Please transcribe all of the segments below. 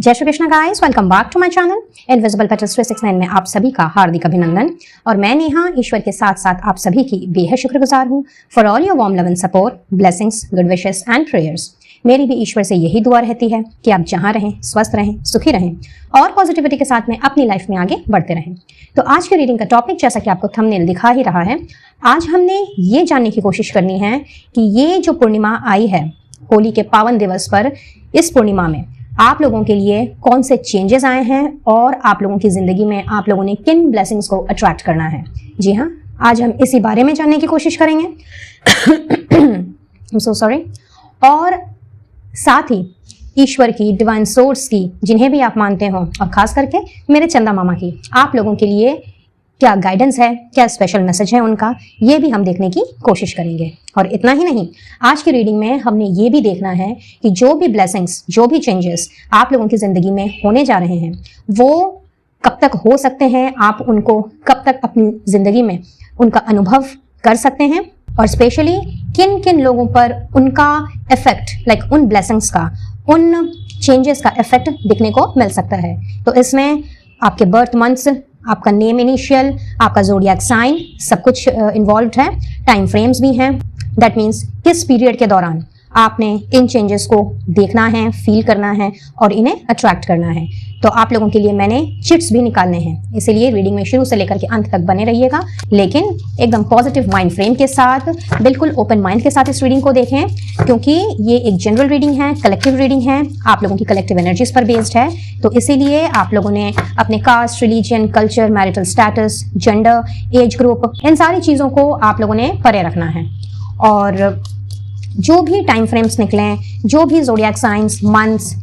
जय Shri Krishna guys, welcome back to my channel invisible petals 369 में आप सभी का हार्दिक अभिनंदन। और मैं नेहा ईश्वर के साथ साथ आप सभी की बेहद शुक्रगुजार हूँ for all your warm love and support, blessings, good wishes and prayers. मेरी भी ईश्वर से यही दुआ रहती है कि आप जहाँ रहें, स्वस्थ रहें, सुखी रहें और पॉजिटिविटी के साथ में अपनी लाइफ में आगे बढ़ते रहें। तो आज की रीडिंग का टॉपिक, जैसा कि आपको थंबनेल दिखा ही रहा है, आज हमने ये जानने की कोशिश करनी है कि ये जो पूर्णिमा आई है होली के पावन दिवस पर, इस पूर्णिमा में आप लोगों के लिए कौन से चेंजेस आए हैं और आप लोगों की जिंदगी में आप लोगों ने किन ब्लेसिंग्स को अट्रैक्ट करना है। जी हाँ, आज हम इसी बारे में जानने की कोशिश करेंगे। I'm so sorry। और साथ ही ईश्वर की, डिवाइन सोर्स की, जिन्हें भी आप मानते हो, और खास करके मेरे चंदा मामा की, आप लोगों के लिए क्या गाइडेंस है, क्या स्पेशल मैसेज है उनका, ये भी हम देखने की कोशिश करेंगे। और इतना ही नहीं, आज की रीडिंग में हमने ये भी देखना है कि जो भी ब्लेसिंग्स, जो भी चेंजेस आप लोगों की ज़िंदगी में होने जा रहे हैं, वो कब तक हो सकते हैं, आप उनको कब तक अपनी ज़िंदगी में उनका अनुभव कर सकते हैं, और स्पेशली किन किन लोगों पर उनका इफेक्ट, उन ब्लेसिंग्स का, उन चेंजेस का इफेक्ट दिखने को मिल सकता है। तो इसमें आपके बर्थ मंथ्स, आपका नेम इनिशियल, आपका ज़ोडिएक साइन, सब कुछ इन्वॉल्व्ड है। टाइम फ्रेम्स भी हैं। दैट मीन्स किस पीरियड के दौरान आपने इन चेंजेस को देखना है, फील करना है और इन्हें अट्रैक्ट करना है। तो आप लोगों के लिए मैंने चिट्स भी निकालने हैं, इसीलिए रीडिंग में शुरू से लेकर के अंत तक बने रहिएगा, लेकिन एकदम पॉजिटिव माइंड फ्रेम के साथ, बिल्कुल ओपन माइंड के साथ इस रीडिंग को देखें, क्योंकि ये एक जनरल रीडिंग है, कलेक्टिव रीडिंग है, आप लोगों की कलेक्टिव एनर्जीज पर बेस्ड है। तो इसीलिए आप लोगों ने अपने caste, religion, culture, marital status, gender, age group, इन सारी चीज़ों को आप लोगों ने परे रखना है। और जो भी टाइम फ्रेम्स निकलें, जो भी zodiac signs, months,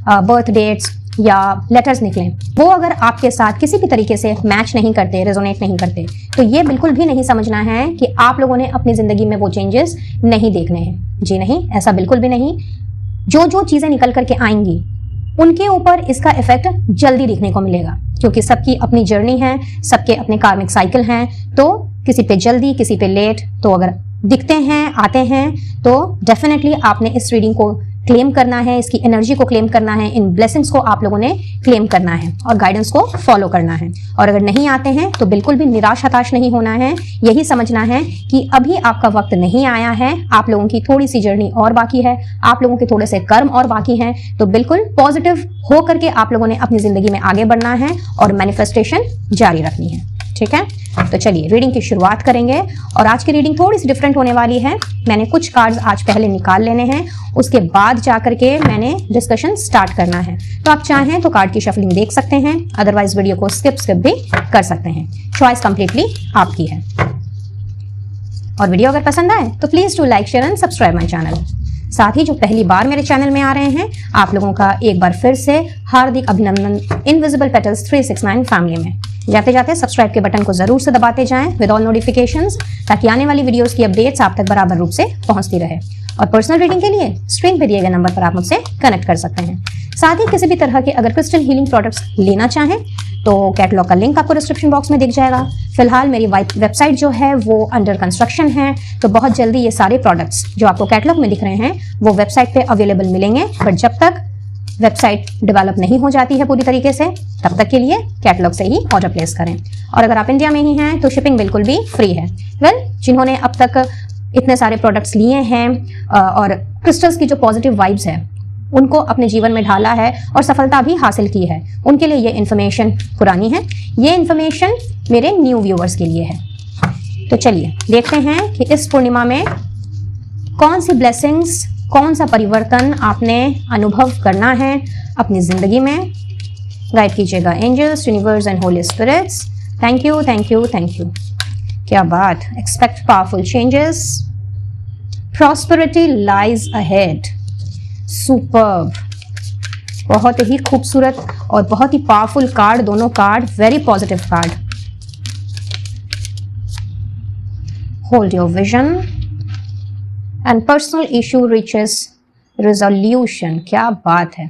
birth dates या लेटर्स निकलें, वो अगर आपके साथ किसी भी तरीके से मैच नहीं करते, रेजोनेट नहीं करते, तो ये बिल्कुल भी नहीं समझना है कि आप लोगों ने अपनी ज़िंदगी में वो चेंजेस नहीं देखने हैं। जी नहीं, ऐसा बिल्कुल भी नहीं। जो जो चीज़ें निकल करके आएंगी उनके ऊपर इसका इफेक्ट जल्दी दिखने को मिलेगा, क्योंकि सबकी अपनी जर्नी है, सबके अपने कार्मिक साइकिल हैं। तो किसी पे जल्दी, किसी पे लेट, तो अगर दिखते हैं, आते हैं, तो डेफिनेटली आपने इस रीडिंग को क्लेम करना है, इसकी एनर्जी को क्लेम करना है, इन ब्लेसिंग्स को आप लोगों ने क्लेम करना है और गाइडेंस को फॉलो करना है। और अगर नहीं आते हैं तो बिल्कुल भी निराश हताश नहीं होना है। यही समझना है कि अभी आपका वक्त नहीं आया है, आप लोगों की थोड़ी सी जर्नी और बाकी है, आप लोगों के थोड़े से कर्म और बाकी हैं। तो बिल्कुल पॉजिटिव हो करके आप लोगों ने अपनी जिंदगी में आगे बढ़ना है और मैनिफेस्टेशन जारी रखनी है। ठीक है, तो चलिए रीडिंग की शुरुआत करेंगे। और आज की रीडिंग थोड़ी सी डिफरेंट होने वाली है। मैंने कुछ कार्ड्स आज पहले निकाल लेने हैं, उसके बाद जाकर के मैंने डिस्कशन स्टार्ट करना है। तो आप चाहें तो कार्ड की शफलिंग देख सकते हैं, अदरवाइज वीडियो को स्किप भी कर सकते हैं। चॉइस कंप्लीटली आपकी है। और वीडियो अगर पसंद आए तो please do like, share and subscribe my channel. साथ ही जो पहली बार मेरे चैनल में आ रहे हैं, आप लोगों का एक बार फिर से हार्दिक अभिनंदन इनविजिबल पेटल्स 369 फैमिली में। जाते जाते सब्सक्राइब के बटन को जरूर से दबाते जाएं विद ऑल नोटिफिकेशंस, ताकि आने वाली वीडियोस की अपडेट्स आप तक बराबर रूप से पहुंचती रहे। और पर्सनल रीडिंग के लिए स्क्रीन पे दिए गए नंबर पर आप मुझसे कनेक्ट कर सकते हैं। साथ ही किसी भी तरह के अगर क्रिस्टल हीलिंग प्रोडक्ट्स लेना चाहें तो कैटलॉग का लिंक आपको डिस्क्रिप्शन बॉक्स में दिख जाएगा। फिलहाल मेरी वेबसाइट जो है वो अंडर कंस्ट्रक्शन है, तो बहुत जल्दी ये सारे प्रोडक्ट्स जो आपको कैटलॉग में दिख रहे हैं वो वेबसाइट पे अवेलेबल मिलेंगे। बट जब तक वेबसाइट डेवलप नहीं हो जाती है पूरी तरीके से, तब तक के लिए कैटलॉग से ही ऑर्डर प्लेस करें। और अगर आप इंडिया में ही हैं तो शिपिंग बिल्कुल भी फ्री है। जिन्होंने अब तक इतने सारे प्रोडक्ट्स लिए हैं और क्रिस्टल्स की जो पॉजिटिव वाइब्स है उनको अपने जीवन में ढाला है और सफलता भी हासिल की है, उनके लिए ये इन्फॉर्मेशन पुरानी है। ये इन्फॉर्मेशन मेरे न्यू व्यूअर्स के लिए है। तो चलिए देखते हैं कि इस पूर्णिमा में कौन सी ब्लेसिंग्स, कौन सा परिवर्तन आपने अनुभव करना है अपनी जिंदगी में। गाइड कीजिएगा angels, universe and holy spirits. Thank you, thank you, thank you. क्या बात। Expect powerful changes. Prosperity lies ahead. Superb. बहुत ही खूबसूरत और बहुत ही पावरफुल कार्ड, दोनों card very positive card. Hold your vision and personal issue reaches resolution. क्या बात है।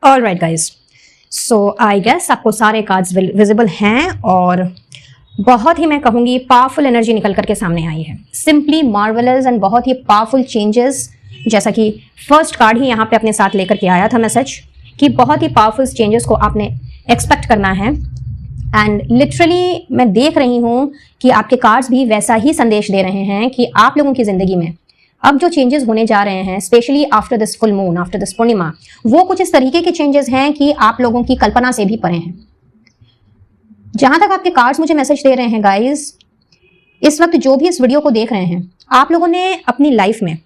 Alright guys, so I guess आपको सारे कार्ड्स विजिबल हैं और बहुत ही मैं कहूंगी पावरफुल एनर्जी निकल करके सामने आई है। सिंपली मार्वेलस एंड बहुत ही पावरफुल चेंजेस, जैसा कि फर्स्ट कार्ड ही यहाँ पे अपने साथ लेकर के आया था मैसेज कि बहुत ही पावरफुल चेंजेस को आपने एक्सपेक्ट करना है। एंड लिटरली मैं देख रही हूँ कि आपके कार्ड्स भी वैसा ही संदेश दे रहे हैं कि आप लोगों की जिंदगी में अब जो चेंजेस होने जा रहे हैं, specially after this full moon, after this Purnima, वो कुछ इस तरीके के चेंजेस हैं कि आप लोगों की कल्पना से भी परे हैं। जहां तक आपके कार्ड्स मुझे मैसेज दे रहे हैं गाइस, इस वक्त जो भी इस वीडियो को देख रहे हैं, आप लोगों ने अपनी लाइफ में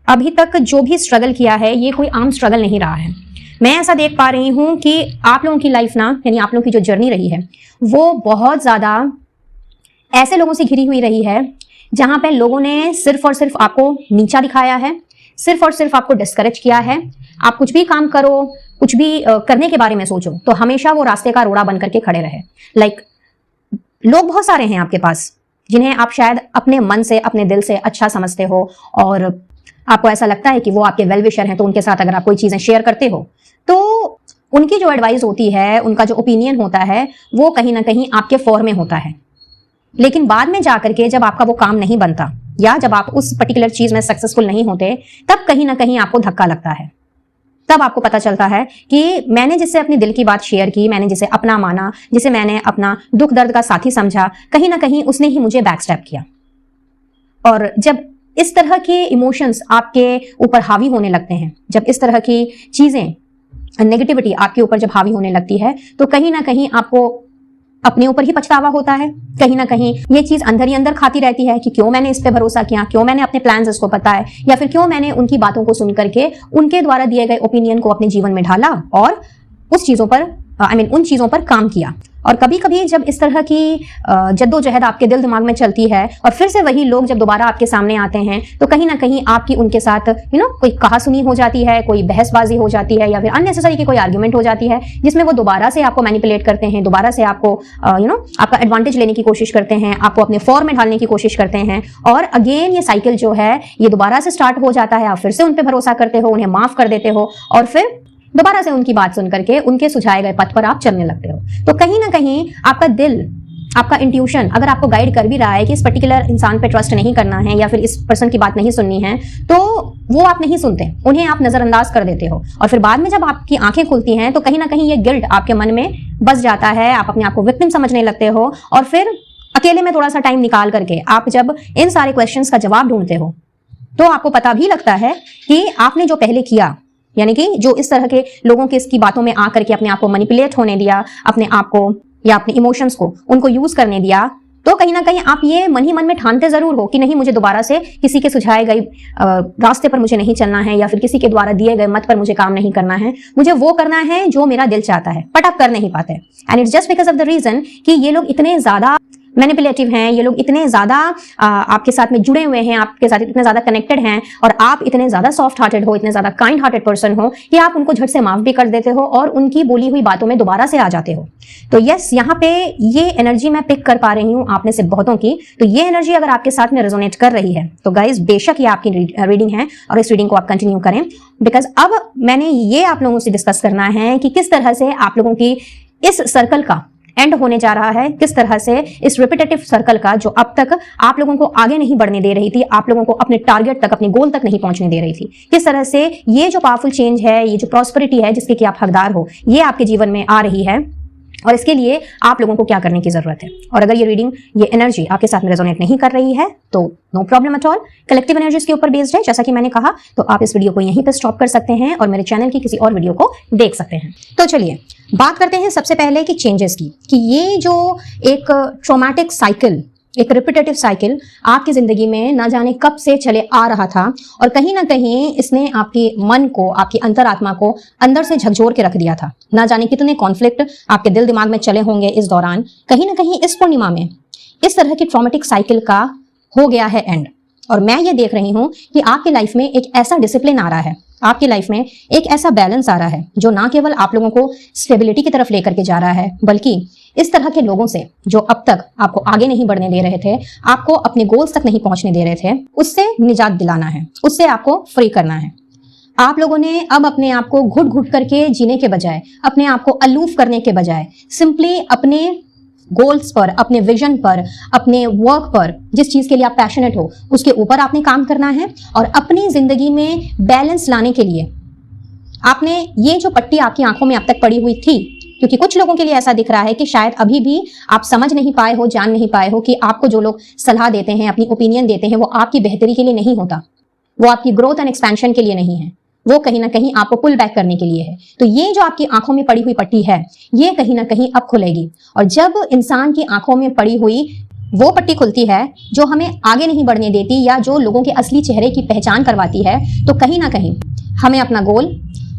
अभी तक जो भी स्ट्रगल किया है, ये कोई आम स्ट्रगल नहीं रहा है। मैं ऐसा देख पा रही हूं कि आप लोगों की लाइफ ना, यानी आप लोगों की जो जर्नी रही है, वो बहुत ज्यादा ऐसे लोगों से घिरी हुई रही है जहां पे लोगों ने सिर्फ और सिर्फ आपको नीचा दिखाया है, सिर्फ और सिर्फ आपको डिस्करेज किया है। आप कुछ भी काम करो, कुछ भी करने के बारे में सोचो तो हमेशा वो रास्ते का रोड़ा बन करके खड़े रहे। लाइक लोग बहुत सारे हैं आपके पास जिन्हें आप शायद अपने मन से, अपने दिल से अच्छा समझते हो और आपको ऐसा लगता है कि वो आपके वेल विशर हैं, तो उनके साथ अगर आप कोई चीजें शेयर करते हो तो उनकी जो एडवाइस होती है, उनका जो ओपिनियन होता है, वो कहीं ना कहीं आपके फॉर में होता है। लेकिन बाद में जाकर के जब आपका वो काम नहीं बनता या जब आप उस पर्टिकुलर चीज में सक्सेसफुल नहीं होते, तब कहीं ना कहीं आपको धक्का लगता है। तब आपको पता चलता है कि मैंने जिससे अपनी दिल की बात शेयर की, मैंने जिसे अपना माना, जिसे मैंने अपना दुख दर्द का साथी समझा, कहीं ना कहीं उसने ही मुझे बैकस्टैप किया। और जब इस तरह के इमोशंस आपके ऊपर हावी होने लगते हैं, जब इस तरह की चीजें, नेगेटिविटी आपके ऊपर जब हावी होने लगती है, तो कहीं ना कहीं आपको अपने ऊपर ही पछतावा होता है। कहीं ना कहीं ये चीज अंदर ही अंदर खाती रहती है कि क्यों मैंने इस पे भरोसा किया, क्यों मैंने अपने प्लान्स इसको बताए, या फिर क्यों मैंने उनकी बातों को सुन करके उनके द्वारा दिए गए ओपिनियन को अपने जीवन में ढाला और उस चीजों पर उन चीजों पर काम किया। और कभी कभी जब इस तरह की जद्दोजहद आपके दिल दिमाग में चलती है और फिर से वही लोग जब दोबारा आपके सामने आते हैं, तो कहीं ना कहीं आपकी उनके साथ कोई कहासुनी हो जाती है, कोई बहसबाजी हो जाती है, या फिर अननेसेसरी की कोई आर्ग्यूमेंट हो जाती है, जिसमें वो दोबारा से आपको मैनिपुलेट करते हैं, दोबारा से आपको आपका एडवांटेज लेने की कोशिश करते हैं, आपको अपने फॉर्म में ढालने की कोशिश करते हैं। और अगेन ये साइकिल जो है ये दोबारा से स्टार्ट हो जाता है। आप फिर से उन पर भरोसा करते हो, उन्हें माफ कर देते हो और फिर दोबारा से उनकी बात सुन करके उनके सुझाए गए पथ पर आप चलने लगते हो। तो कहीं ना कहीं आपका दिल, आपका इंट्यूशन अगर आपको गाइड कर भी रहा है कि इस पर्टिकुलर इंसान पे ट्रस्ट नहीं करना है या फिर इस पर्सन की बात नहीं सुननी है, तो वो आप नहीं सुनते, उन्हें आप नजरअंदाज कर देते हो। और फिर बाद में जब आपकी आंखें खुलती हैं तो कहीं ना कहीं ये गिल्ट आपके मन में बस जाता है, आप अपने आप को विक्टिम समझने लगते हो। और फिर अकेले में थोड़ा सा टाइम निकाल करके आप जब इन सारे क्वेश्चंस का जवाब ढूंढते हो, तो आपको पता भी लगता है कि आपने जो पहले किया, यानी कि जो इस तरह के लोगों की इसकी बातों में आकर के अपने आप को मैनिपुलेट होने दिया, अपने आप को या अपने इमोशंस को उनको यूज करने दिया, तो कहीं ना कहीं आप ये मन ही मन में ठानते जरूर हो कि नहीं, मुझे दोबारा से किसी के सुझाए गए रास्ते पर मुझे नहीं चलना है, या फिर किसी के द्वारा दिए गए मत पर मुझे काम नहीं करना है, मुझे वो करना है जो मेरा दिल चाहता है, बट आप कर नहीं पाते। And it's just because of the reason कि ये लोग इतने ज्यादा मैनिपुलेटिव हैं, ये लोग इतने ज्यादा आपके साथ में जुड़े हुए हैं, आपके साथ इतने ज्यादा कनेक्टेड हैं, और आप इतने ज्यादा सॉफ्ट हार्टेड हो, इतने ज्यादा काइंड हार्टेड पर्सन हो कि आप उनको झट से माफ भी कर देते हो और उनकी बोली हुई बातों में दोबारा से आ जाते हो। तो यस, यहाँ पे ये एनर्जी मैं पिक कर पा रही हूँ आपने से बहुतों की। तो ये एनर्जी अगर आपके साथ में रेजोनेट कर रही है तो गाइज बेशक ये आपकी रीडिंग है और इस रीडिंग को आप कंटिन्यू करें, बिकॉज अब मैंने ये आप लोगों से डिस्कस करना है कि किस तरह से आप लोगों की इस सर्कल का एंड होने जा रहा है, किस तरह से इस रिपीटेटिव सर्कल का जो अब तक आप लोगों को आगे नहीं बढ़ने दे रही थी, आप लोगों को अपने टारगेट तक, अपने गोल तक नहीं पहुंचने दे रही थी, किस तरह से ये जो पावरफुल चेंज है, ये जो प्रॉस्पेरिटी है जिसके कि आप हकदार हो, ये आपके जीवन में आ रही है। और इसके लिए आप लोगों को क्या करने की जरूरत है। और अगर ये रीडिंग, ये एनर्जी आपके साथ में रेजोनेट नहीं कर रही है तो no problem at all, collective energies के ऊपर बेस्ड है जैसा कि मैंने कहा। तो आप इस वीडियो को यहीं पे स्टॉप कर सकते हैं और मेरे चैनल की किसी और वीडियो को देख सकते हैं। तो चलिए बात करते हैं सबसे पहले कि चेंजेस की, कि ये जो एक ट्रॉमेटिक साइकिल, एक रिपीटेटिव साइकिल आपकी जिंदगी में ना जाने कब से चले आ रहा था, और कहीं ना कहीं इसने आपके मन को, आपकी अंतरात्मा को अंदर से झकझोर के रख दिया था। ना जाने कितने कॉन्फ्लिक्ट आपके दिल दिमाग में चले होंगे इस दौरान। कहीं ना कहीं इस पूर्णिमा में इस तरह की ट्रॉमेटिक साइकिल का हो गया है एंड। और मैं ये देख रही हूं कि आपकी लाइफ में एक ऐसा डिसिप्लिन आ रहा है, आपकी लाइफ में एक ऐसा बैलेंस आ रहा है जो ना केवल आप लोगों को स्टेबिलिटी की तरफ लेकर के जा रहा है, बल्कि इस तरह के लोगों से जो अब तक आपको आगे नहीं बढ़ने दे रहे थे, आपको अपने गोल्स तक नहीं पहुंचने दे रहे थे, उससे निजात दिलाना है, उससे आपको फ्री करना है। आप लोगों ने अब अपने आप को घुट घुट करके जीने के बजाय, अपने आप को अलूफ करने के बजाय, सिंपली अपने गोल्स पर, अपने विजन पर, अपने वर्क पर, जिस चीज के लिए आप पैशनेट हो उसके ऊपर आपने काम करना है। और अपनी जिंदगी में बैलेंस लाने के लिए आपने ये जो पट्टी आपकी आंखों में अब तक पड़ी हुई थी, क्योंकि कुछ लोगों के लिए ऐसा दिख रहा है कि शायद अभी भी आप समझ नहीं पाए हो, जान नहीं पाए हो कि आपको जो लोग सलाह देते हैं, अपनी ओपिनियन देते हैं, वो आपकी बेहतरी के लिए नहीं होता, वो आपकी ग्रोथ एंड एक्सपेंशन के लिए नहीं है, वो कहीं ना कहीं आपको पुल बैक करने के लिए है। तो ये जो आपकी आंखों में पड़ी हुई पट्टी है, ये कहीं ना कहीं अब खुलेगी। और जब इंसान की आंखों में पड़ी हुई वो पट्टी खुलती है जो हमें आगे नहीं बढ़ने देती या जो लोगों के असली चेहरे की पहचान करवाती है, तो कहीं ना कहीं हमें अपना गोल,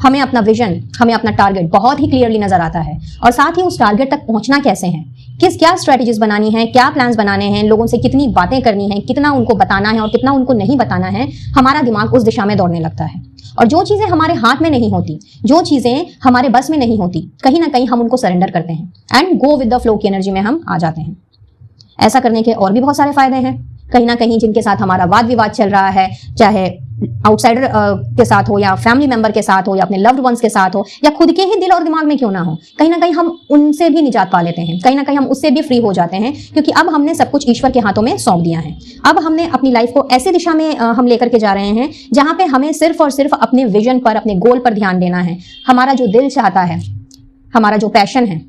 हमें अपना विजन, हमें अपना टारगेट बहुत ही क्लियरली नजर आता है। और साथ ही उस टारगेट तक पहुंचना कैसे है, क्या स्ट्रेटेजीज बनानी है, क्या प्लान्स बनाने हैं, लोगों से कितनी बातें करनी है, कितना उनको बताना है और कितना उनको नहीं बताना है, हमारा दिमाग उस दिशा में दौड़ने लगता है। और जो चीजें हमारे हाथ में नहीं होती, जो चीजें हमारे बस में नहीं होती, कहीं ना कहीं हम उनको सरेंडर करते हैं and go with the flow की एनर्जी में हम आ जाते हैं। ऐसा करने के और भी बहुत सारे फायदे हैं। कहीं ना कहीं जिनके साथ हमारा वाद विवाद चल रहा है, चाहे आउटसाइडर के साथ हो या फैमिली मेंबर के साथ हो या अपने लव्ड वंस के साथ हो या खुद के ही दिल और दिमाग में क्यों ना हो, कहीं ना कहीं हम उनसे भी निजात पा लेते हैं, कहीं ना कहीं हम उससे भी फ्री हो जाते हैं, क्योंकि अब हमने सब कुछ ईश्वर के हाथों में सौंप दिया है। अब हमने अपनी लाइफ को ऐसी दिशा में हम लेकर के जा रहे हैं जहां पे हमें सिर्फ और सिर्फ अपने विजन पर, अपने गोल पर ध्यान देना है। हमारा जो दिल चाहता है, हमारा जो पैशन है,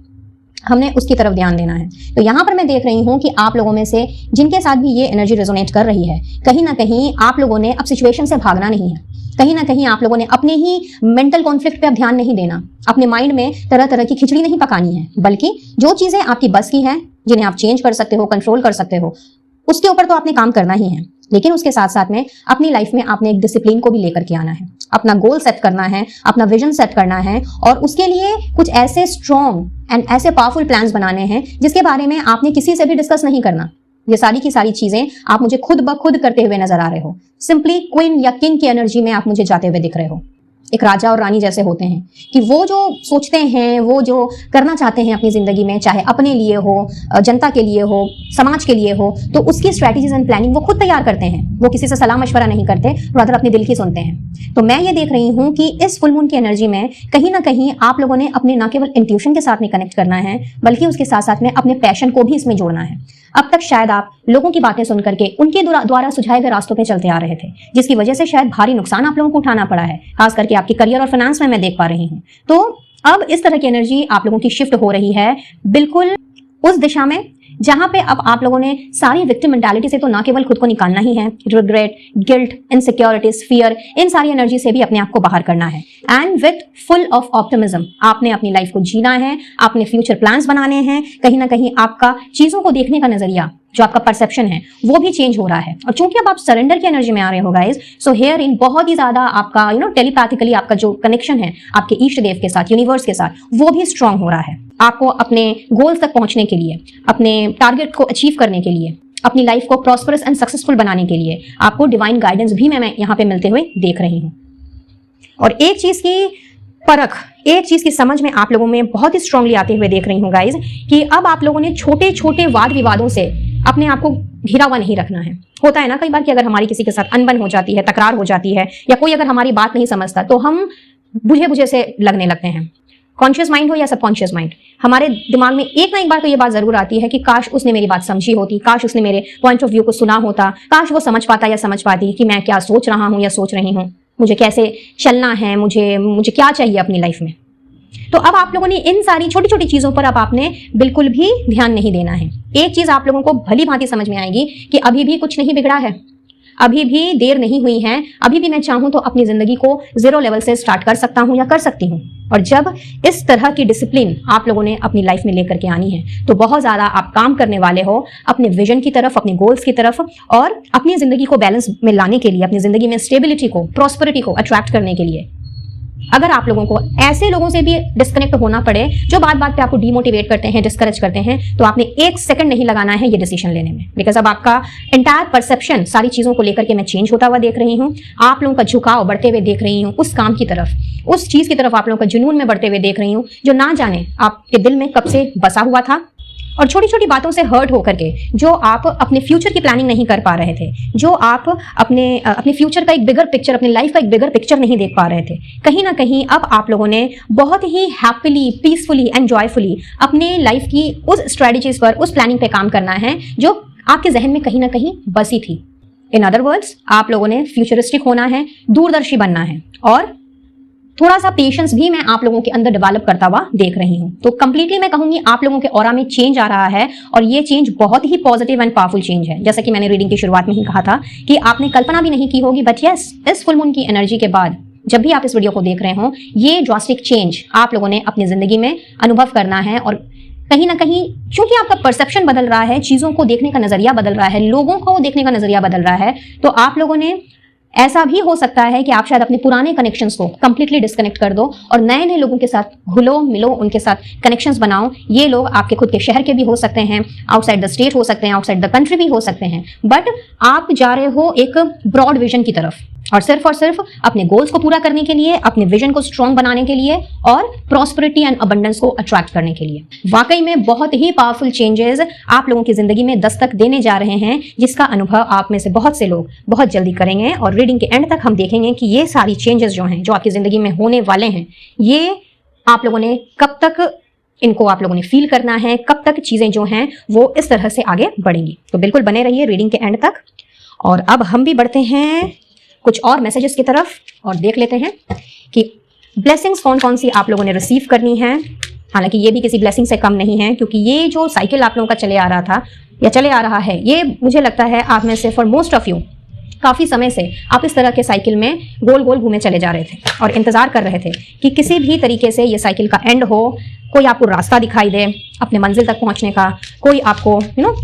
हमने उसकी तरफ ध्यान देना है। तो यहाँ पर मैं देख रही हूँ कि आप लोगों में से जिनके साथ भी ये एनर्जी रेजोनेट कर रही है, कहीं ना कहीं आप लोगों ने अब सिचुएशन से भागना नहीं है, कहीं ना कहीं आप लोगों ने अपने ही मेंटल कॉन्फ्लिक्ट पे अब ध्यान नहीं देना, अपने माइंड में तरह तरह की खिचड़ी नहीं पकानी है, बल्कि जो चीजें आपकी बस की हैं, जिन्हें आप चेंज कर सकते हो, कंट्रोल कर सकते हो, उसके ऊपर तो आपने काम करना ही है। लेकिन उसके साथ साथ में अपनी लाइफ में आपने एक डिसिप्लिन को भी लेकर के आना है, अपना गोल सेट करना है, अपना विजन सेट करना है, और उसके लिए कुछ ऐसे स्ट्रॉन्ग एंड ऐसे पावरफुल प्लान्स बनाने हैं जिसके बारे में आपने किसी से भी डिस्कस नहीं करना। ये सारी की सारी चीजें आप मुझे खुद ब खुद करते हुए नजर आ रहे हो। सिंपली क्वीन या किंग की एनर्जी में आप मुझे जाते हुए दिख रहे हो। एक राजा और रानी जैसे होते हैं कि वो जो सोचते हैं, वो जो करना चाहते हैं अपनी जिंदगी में, चाहे अपने लिए हो, जनता के लिए हो, समाज के लिए हो, तो उसकी स्ट्रैटेजीज एंड प्लानिंग वो खुद तैयार करते हैं। वो किसी से सलाह मशवरा नहीं करते, रादर अपने दिल की सुनते हैं। तो मैं ये देख रही हूँ कि इस फुल मून की एनर्जी में कहीं ना कहीं आप लोगों ने अपने न केवल इंट्यूशन के साथ में कनेक्ट करना है, बल्कि उसके साथ साथ में अपने पैशन को भी इसमें जोड़ना है। अब तक शायद आप लोगों की बातें सुन करके उनके द्वारा सुझाए गए रास्तों पे चलते आ रहे थे, जिसकी वजह से शायद भारी नुकसान आप लोगों को उठाना पड़ा है, खास करके आपके करियर और फाइनेंस में मैं देख पा रही हूँ। तो अब इस तरह की एनर्जी आप लोगों की शिफ्ट हो रही है बिल्कुल उस दिशा में जहां पे अब आप लोगों ने सारी विक्टिम मेंटालिटी से तो ना केवल खुद को निकालना ही है, रिग्रेट, गिल्ट, इनसिक्योरिटीज, फियर, इन सारी एनर्जी से भी अपने आप को बाहर करना है and with full of optimism आपने अपनी लाइफ को जीना है, आपने फ्यूचर प्लान्स बनाने हैं। कहीं ना कहीं आपका चीजों को देखने का नजरिया, जो आपका परसेप्शन है, वो भी चेंज हो रहा है। और चूंकि अब आप सरेंडर की एनर्जी में आ रहे हो गाइस, सो हियर इन बहुत ही ज्यादा आपका टेलीपैथिकली आपका जो कनेक्शन है आपके इष्ट देव के साथ, यूनिवर्स के साथ, वो भी स्ट्रांग हो रहा है। आपको अपने गोल्स तक पहुंचने के लिए, अपने टारगेट को अचीव करने के लिए, अपनी लाइफ को प्रॉस्परस एंड सक्सेसफुल बनाने के लिए आपको डिवाइन गाइडेंस भी मैं यहाँ पे मिलते हुए देख रही हूँ। और एक चीज की परख, एक चीज की समझ में आप लोगों में बहुत ही स्ट्रांगली आते हुए देख रही हूँ गाइज, कि अब आप लोगों ने छोटे छोटे वाद विवादों से अपने आप को घिरा हुआ नहीं रखना है। होता है ना कई बार कि अगर हमारी किसी के साथ अनबन हो जाती है, तकरार हो जाती है, या कोई अगर हमारी बात नहीं समझता, तो हम बुझे बुझे से लगने लगते हैं। कॉन्शियस माइंड हो या सबकॉन्शियस माइंड, हमारे दिमाग में एक ना एक बार तो ये बात जरूर आती है कि काश उसने मेरी बात समझी होती, काश उसने मेरे पॉइंट ऑफ व्यू को सुना होता, काश वो समझ पाता या समझ पाती कि मैं क्या सोच रहा हूँ या सोच रही हूँ, मुझे कैसे चलना है, मुझे क्या चाहिए अपनी लाइफ में। तो अब आप लोगों ने इन सारी छोटी छोटी चीजों पर अब आपने बिल्कुल भी ध्यान नहीं देना है। एक चीज आप लोगों को भली भांति समझ में आएगी कि अभी भी कुछ नहीं बिगड़ा है, अभी भी देर नहीं हुई है, अभी भी मैं चाहूं तो अपनी जिंदगी को 0 लेवल से स्टार्ट कर सकता हूं या कर सकती हूं। और जब इस तरह की डिसिप्लिन आप लोगों ने अपनी लाइफ में लेकर के आनी है, तो बहुत ज्यादा आप काम करने वाले हो अपने विजन की तरफ, अपने गोल्स की तरफ, और अपनी जिंदगी को बैलेंस में लाने के लिए, अपनी जिंदगी में स्टेबिलिटी को, प्रॉस्पेरिटी को अट्रैक्ट करने के लिए। अगर आप लोगों को ऐसे लोगों से भी डिस्कनेक्ट होना पड़े जो बात बात पे आपको डिमोटिवेट करते हैं, डिस्करेज करते हैं, तो आपने 1 सेकंड नहीं लगाना है ये डिसीजन लेने में, बिकॉज अब आपका एंटायर परसेप्शन सारी चीजों को लेकर के मैं चेंज होता हुआ देख रही हूँ। आप लोगों का झुकाव बढ़ते हुए देख रही हूँ उस काम की तरफ, उस चीज की तरफ आप लोगों का जुनून में बढ़ते हुए देख रही हूँ जो ना जाने आपके दिल में कब से बसा हुआ था, और छोटी छोटी बातों से हर्ट होकर के जो आप अपने फ्यूचर की प्लानिंग नहीं कर पा रहे थे, जो आप अपने फ्यूचर का एक बिगर पिक्चर, अपनी लाइफ का एक बिगर पिक्चर नहीं देख पा रहे थे, कहीं ना कहीं अब आप लोगों ने बहुत ही हैप्पीली, पीसफुली एंड जॉयफुली अपने लाइफ की उस स्ट्रेटजीज पर, उस प्लानिंग पे काम करना है जो आपके जहन में कहीं ना कहीं बसी थी। इन अदर वर्ड्स, आप लोगों ने फ्यूचरिस्टिक होना है, दूरदर्शी बनना है, और थोड़ा सा पेशेंस भी मैं आप लोगों के अंदर डेवलप करता हुआ देख रही हूं। तो कंप्लीटली मैं कहूंगी आप लोगों के ऑरा में चेंज आ रहा है, और ये चेंज बहुत ही पॉजिटिव एंड पावरफुल चेंज है। जैसा कि मैंने रीडिंग की शुरुआत में ही कहा था कि आपने कल्पना भी नहीं की होगी, बट यस, इस फुल मून की एनर्जी के बाद जब भी आप इस वीडियो को देख रहे हो, ये ड्रास्टिक चेंज आप लोगों ने अपनी जिंदगी में अनुभव करना है। और कहीं ना कहीं क्योंकि आपका परसेप्शन बदल रहा है, चीजों को देखने का नजरिया बदल रहा है, लोगों को देखने का नजरिया बदल रहा है, तो आप लोगों ने, ऐसा भी हो सकता है कि आप शायद अपने पुराने कनेक्शंस को कंप्लीटली डिस्कनेक्ट कर दो और नए नए लोगों के साथ घुलो मिलो, उनके साथ कनेक्शंस बनाओ। ये लोग आपके खुद के शहर के भी हो सकते हैं, आउटसाइड द स्टेट हो सकते हैं, आउटसाइड द कंट्री भी हो सकते हैं, बट आप जा रहे हो एक ब्रॉड विजन की तरफ, और सिर्फ अपने गोल्स को पूरा करने के लिए, अपने विजन को स्ट्रॉन्ग बनाने के लिए, और प्रॉस्पेरिटी एंड अबंडेंस को अट्रैक्ट करने के लिए। वाकई में बहुत ही पावरफुल चेंजेस आप लोगों की जिंदगी में दस्तक देने जा रहे हैं, जिसका अनुभव आप में से बहुत से लोग बहुत जल्दी करेंगे। और रीडिंग के एंड तक हम देखेंगे कि ये सारी चेंजेस जो हैं, जो आपकी जिंदगी में होने वाले हैं, ये आप लोगों ने कब तक इनको आप लोगों ने फील करना है, कब तक चीजें जो हैं वो इस तरह से आगे बढ़ेंगी। तो बिल्कुल बने रहिए रीडिंग के एंड तक। और अब हम भी बढ़ते हैं कुछ और मैसेजेस की तरफ और देख लेते हैं कि ब्लेसिंग्स कौन कौन सी आप लोगों ने रिसीव करनी है। हालांकि ये भी किसी ब्लेसिंग से कम नहीं है, क्योंकि ये जो साइकिल आप लोगों का चले आ रहा था या चले आ रहा है, ये मुझे लगता है आप में से फॉर मोस्ट ऑफ यू काफी समय से आप इस तरह के साइकिल में गोल गोल घूमे चले जा रहे थे और इंतजार कर रहे थे कि किसी भी तरीके से ये साइकिल का एंड हो, कोई आपको रास्ता दिखाई दे अपने मंजिल तक पहुंचने का, कोई आपको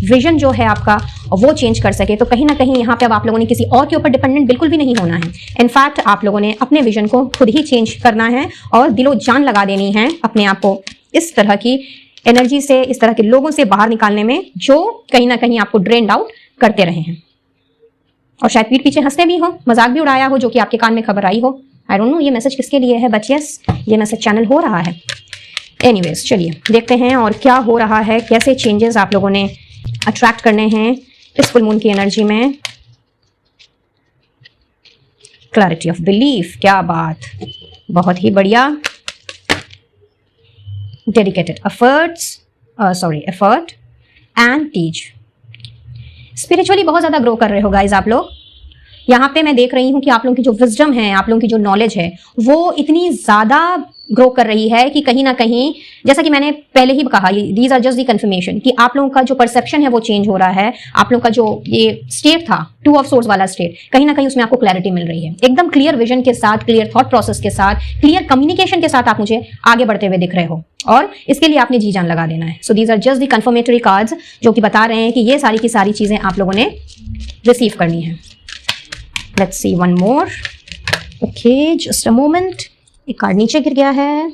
विजन जो है आपका वो चेंज कर सके। तो कहीं ना कहीं यहाँ पे अब आप लोगों ने किसी और के ऊपर डिपेंडेंट बिल्कुल भी नहीं होना है। इनफैक्ट आप लोगों ने अपने विजन को खुद ही चेंज करना है और दिलो जान लगा देनी है अपने आप को इस तरह की एनर्जी से, इस तरह के लोगों से बाहर निकालने में जो कहीं ना कहीं आपको ड्रेन्ड आउट करते रहे हैं, और शायद पीठ पीछे हंसते भी हो, मजाक भी उड़ाया हो, जो कि आपके कान में खबर आई हो। आई डोंट नो ये मैसेज किसके लिए है, बट यस, ये मैसेज चैनल हो रहा है। एनीवेज, चलिए देखते हैं और क्या हो रहा है, कैसे चेंजेस आप लोगों ने अट्रैक्ट करने हैं इस फुल मून की एनर्जी में। क्लैरिटी ऑफ बिलीफ, क्या बात, बहुत ही बढ़िया। Dedicated effort and teach. Spiritually बहुत ज्यादा ग्रो कर रहे हो गाइज आप लोग। यहाँ पे मैं देख रही हूँ कि आप लोगों की जो विजडम है, आप लोगों की जो नॉलेज है, वो इतनी ज्यादा ग्रो कर रही है कि कहीं ना कहीं, जैसा कि मैंने पहले ही कहा, these are just the confirmation कि आप लोगों का जो परसेप्शन है वो चेंज हो रहा है। आप लोगों का जो ये स्टेट था, 2 ऑफ सोर्स वाला स्टेट, कहीं ना कहीं उसमें आपको क्लैरिटी मिल रही है। एकदम क्लियर विजन के साथ, क्लियर थॉट प्रोसेस के साथ, क्लियर कम्युनिकेशन के साथ आप मुझे आगे बढ़ते हुए दिख रहे हो, और इसके लिए आपने जी जान लगा देना है। So these are just the confirmatory cards जो कि बता रहे हैं कि ये सारी की सारी चीजें आप लोगों ने रिसीव करनी है। Let's see one more. Okay, just a moment. एक कार्ड नीचे गिर गया है,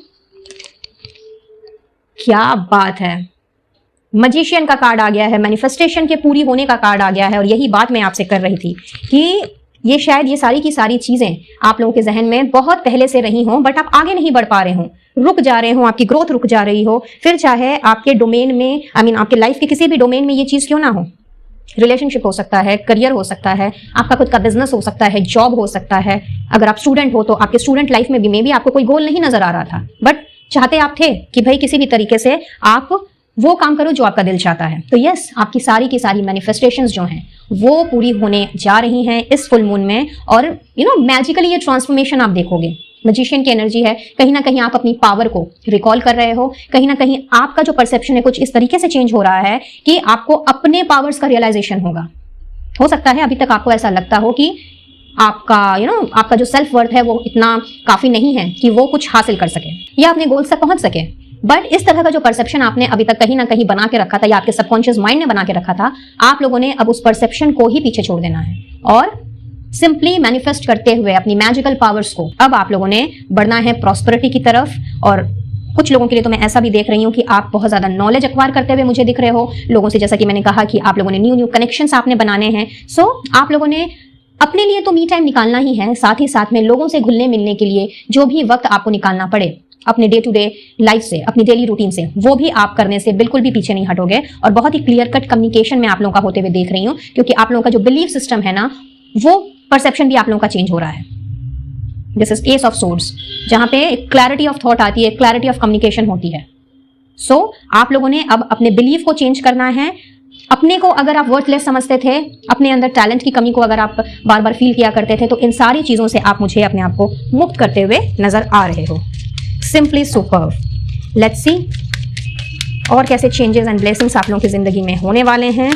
क्या बात है, मजिशियन का कार्ड आ गया है, मैनिफेस्टेशन के पूरी होने का कार्ड आ गया है। और यही बात मैं आपसे कर रही थी कि ये शायद ये सारी की सारी चीजें आप लोगों के जहन में बहुत पहले से रही हों, बट आप आगे नहीं बढ़ पा रहे हो, रुक जा रहे हो, आपकी ग्रोथ रुक जा रही हो। फिर चाहे आपके डोमेन में, आपके लाइफ के किसी भी डोमेन में ये चीज क्यों ना हो, रिलेशनशिप हो सकता है, करियर हो सकता है, आपका खुद का बिजनेस हो सकता है, जॉब हो सकता है। अगर आप स्टूडेंट हो तो आपके स्टूडेंट लाइफ में भी मे बी आपको कोई गोल नहीं नजर आ रहा था, बट चाहते आप थे कि भाई किसी भी तरीके से आप वो काम करो जो आपका दिल चाहता है। तो यस, आपकी सारी की सारी मैनिफेस्टेशंस जो हैं वो पूरी होने जा रही हैं इस फुल मून में। और मैजिकली ये ट्रांसफॉर्मेशन आप देखोगे। मैजिशियन की एनर्जी है, कहीं ना कहीं आप अपनी पावर को रिकॉल कर रहे हो, कहीं ना कहीं आपका जो परसेप्शन है कुछ इस तरीके से चेंज हो रहा है कि आपको अपने पावर्स का रियलाइजेशन होगा। हो सकता है अभी तक आपको ऐसा लगता हो कि आपका आपका जो सेल्फ वर्थ है वो इतना काफी नहीं है कि वो कुछ हासिल कर सके या अपने गोल्स तक पहुंच सके। बट इस तरह का जो परसेप्शन आपने अभी तक कहीं ना कहीं बना के रखा था या आपके सबकॉन्शियस माइंड ने बना के रखा था, आप लोगों ने अब उस परसेप्शन को ही पीछे छोड़ देना है और सिंपली मैनिफेस्ट करते हुए अपनी मैजिकल पावर्स को अब आप लोगों ने बढ़ना है प्रॉस्पेरिटी की तरफ। और कुछ लोगों के लिए तो मैं ऐसा भी देख रही हूँ कि आप बहुत ज्यादा नॉलेज एक्वायर करते हुए मुझे दिख रहे हो लोगों से, जैसा कि मैंने कहा कि आप लोगों ने न्यू कनेक्शंस आपने बनाने हैं। सो आप लोगों ने अपने लिए तो मी टाइम निकालना ही है, साथ ही साथ में लोगों से घुलने मिलने के लिए जो भी वक्त आपको निकालना पड़े अपने डे टू डे लाइफ से, अपनी डेली रूटीन से, वो भी आप करने से बिल्कुल भी पीछे नहीं हटोगे। और बहुत ही क्लियर कट कम्युनिकेशन में आप लोगों का होते हुए देख रही हूँ, क्योंकि आप लोगों का जो बिलीफ सिस्टम है ना, वो परसेप्शन भी आप लोगों का चेंज हो रहा है। This is S of swords, जहां पे एक क्लैरिटी ऑफ थॉट आती है, क्लैरिटी ऑफ कम्युनिकेशन होती है। सो आप लोगों ने अब अपने बिलीफ को चेंज करना है। अपने को अगर आप वर्थलेस समझते थे, अपने अंदर टैलेंट की कमी को अगर आप बार बार फील किया करते थे, तो इन सारी चीजों से आप मुझे अपने आप को मुक्त करते हुए नजर आ रहे हो। Simply superb. लेट्स सी और कैसे चेंजेस एंड ब्लेसिंग्स आप लोगों की जिंदगी में होने वाले हैं।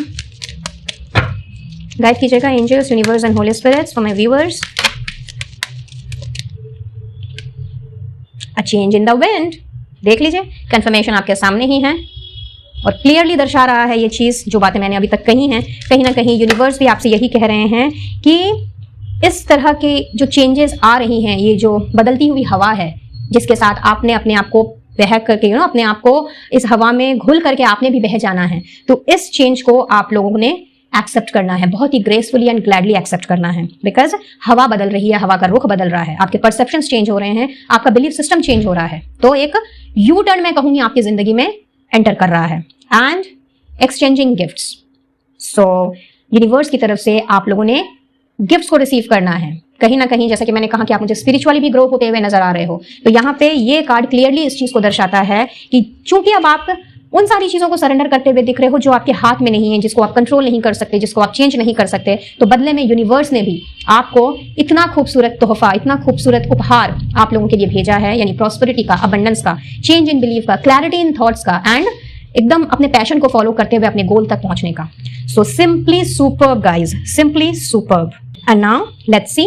गाइड कीजिएगा angels, universe and holy spirits for my viewers. A change in the wind, देख लीजिए, कंफर्मेशन आपके सामने ही है और क्लियरली दर्शा रहा है ये चीज, जो बातें मैंने अभी तक कही हैं। कहीं ना कहीं यूनिवर्स भी आपसे यही कह रहे हैं कि इस तरह के जो चेंजेस आ रही हैं, ये जो बदलती हुई हवा है, जिसके साथ आपने अपने आप को बह करके अपने आप को इस हवा में घुल करके आपने भी बह जाना है, तो इस चेंज को आप लोगों ने एक्सेप्ट करना है, बहुत ही ग्रेसफुली एंड ग्लैडली एक्सेप्ट करना है। बिकॉज हवा बदल रही है, हवा का रुख बदल रहा है, आपके परसेप्शंस चेंज हो रहे हैं, आपका बिलीफ सिस्टम चेंज हो रहा है। तो एक यू टर्न मैं कहूंगी आपकी जिंदगी में एंटर कर रहा है। And exchanging gifts, so universe की तरफ से आप लोगों ने गिफ्ट्स को रिसीव करना है। कहीं ना कहीं जैसा कि मैंने कहा कि आप मुझे स्पिरिचुअली भी ग्रो होते हुए नजर आ रहे हो, तो यहाँ पे ये कार्ड क्लियरली इस चीज को दर्शाता है कि चूंकि अब आप उन सारी चीजों को सरेंडर करते हुए दिख रहे हो जो आपके हाथ में नहीं है, जिसको आप कंट्रोल नहीं कर सकते, जिसको आप चेंज नहीं कर सकते, तो बदले में यूनिवर्स ने भी आपको इतना खूबसूरत तोहफा, इतना खूबसूरत उपहार आप लोगों के लिए भेजा है, यानी प्रॉस्पेरिटी का, अबंडेंस का, चेंज इन बिलीफ का, क्लैरिटी इन थॉट्स का, एंड एकदम अपने पैशन को फॉलो करते हुए अपने गोल तक पहुंचने का। So simply superb guys, simply superb. And now let's see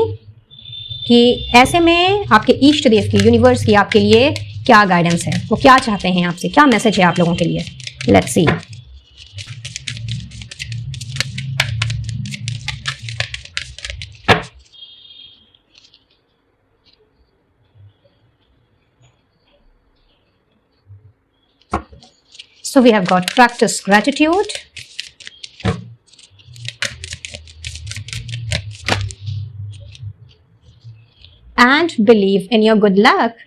कि ऐसे में आपके इष्ट देव की, यूनिवर्स की आपके लिए क्या गाइडेंस है, वो क्या चाहते हैं आपसे, क्या मैसेज है आप लोगों के लिए। Let's see. So we have got practice gratitude, and believe in your good luck.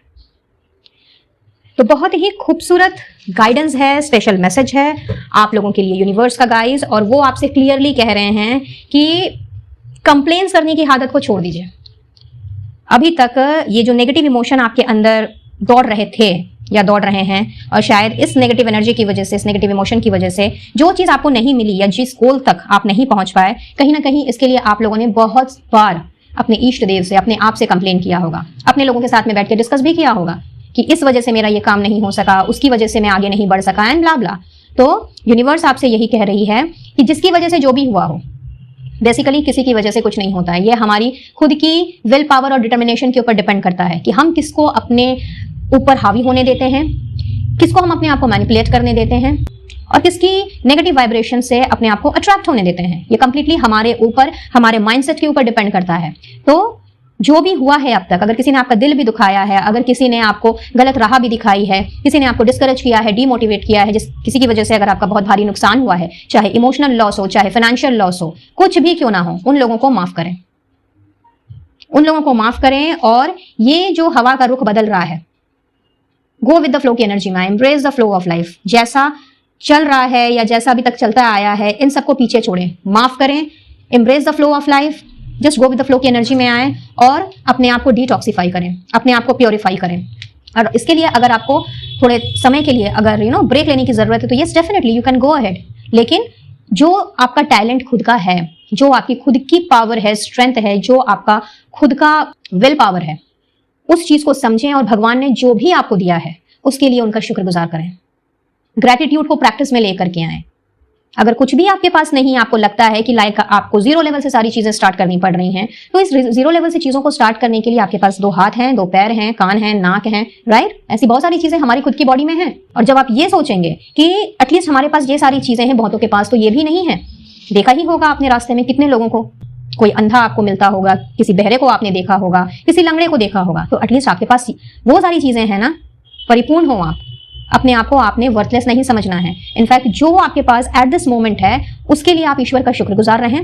तो बहुत ही खूबसूरत गाइडेंस है, स्पेशल मैसेज है आप लोगों के लिए यूनिवर्स का गाइस, और वो आपसे क्लियरली कह रहे हैं कि कंप्लेंट्स करने की आदत को छोड़ दीजिए। अभी तक ये जो नेगेटिव इमोशन आपके अंदर दौड़ रहे थे या दौड़ रहे हैं, और शायद इस नेगेटिव एनर्जी की वजह से, इस नेगेटिव इमोशन की वजह से जो चीज आपको नहीं मिली या जिस गोल तक आप नहीं पहुंच पाए, कहीं ना कहीं इसके लिए आप लोगों ने बहुत बार अपने इष्ट देव से, अपने आप से कंप्लेन किया होगा, अपने लोगों के साथ में बैठ के डिस्कस भी किया होगा कि इस वजह से मेरा ये काम नहीं हो सका, उसकी वजह से मैं आगे नहीं बढ़ सका, एंड ब्ला ब्ला। तो यूनिवर्स आपसे यही कह रही है कि जिसकी वजह से जो भी हुआ हो, बेसिकली किसी की वजह से कुछ नहीं होता है, ये हमारी खुद की विल पावर और डिटर्मिनेशन के ऊपर डिपेंड करता है कि हम किसको अपने ऊपर हावी होने देते हैं, किसको हम अपने आप को मैनिपुलेट करने देते हैं, और किसकी नेगेटिव वाइब्रेशन से अपने आप को अट्रैक्ट होने देते हैं। ये कंप्लीटली हमारे ऊपर, हमारे माइंडसेट के ऊपर डिपेंड करता है। तो जो भी हुआ है अब तक, अगर किसी ने आपका दिल भी दुखाया है, अगर किसी ने आपको गलत राह भी दिखाई है, किसी ने आपको डिस्करेज किया है, डीमोटिवेट किया है, किसी की वजह से अगर आपका बहुत भारी नुकसान हुआ है, चाहे इमोशनल लॉस हो, चाहे फाइनेंशियल लॉस हो, कुछ भी क्यों ना हो, उन लोगों को माफ करें, उन लोगों को माफ करें। और ये जो हवा का रुख बदल रहा है, गो विद द फ्लो की एनर्जी में, embrace the flow of life. जैसा चल रहा है या जैसा अभी तक चलता आया है, इन सबको पीछे छोड़ें, माफ करें, embrace the flow of life, just go with the flow की एनर्जी में आए और अपने आप को डिटॉक्सिफाई करें, अपने आप को प्योरीफाई करें। और इसके लिए अगर आपको थोड़े समय के लिए अगर ब्रेक लेने की जरूरत है, तो yes definitely you can go ahead. लेकिन जो आपका टैलेंट खुद का है, जो आपकी खुद की पावर है, स्ट्रेंथ है, जो आपका खुद का विल पावर है, उस चीज को समझें और भगवान ने जो भी आपको दिया है उसके लिए उनका शुक्रगुजार करें। ग्रैटिट्यूड को प्रैक्टिस में लेकर के आए। अगर कुछ भी आपके पास नहीं, आपको लगता है कि लाइक आपको जीरो लेवल से सारी चीजें स्टार्ट करनी पड़ रही हैं, तो इस जीरो लेवल से चीजों को स्टार्ट करने के लिए आपके पास 2 हाथ हैं, 2 पैर हैं, कान हैं, नाक हैं, राइट? ऐसी बहुत सारी चीजें हमारी खुद की बॉडी में हैं। और जब आप ये सोचेंगे कि एटलीस्ट हमारे पास ये सारी चीजें हैं, बहुतों के पास तो ये भी नहीं है। देखा ही होगा आपने रास्ते में कितने लोगों को, कोई अंधा आपको मिलता होगा, किसी बहरे को आपने देखा होगा, किसी लंगड़े को देखा होगा, तो एटलीस्ट आपके पास वो सारी चीजें हैं ना, परिपूर्ण हो आप। अपने आप को आपने वर्थलेस नहीं समझना है। इनफैक्ट जो आपके पास एट दिस मोमेंट है, उसके लिए आप ईश्वर का शुक्रगुजार रहें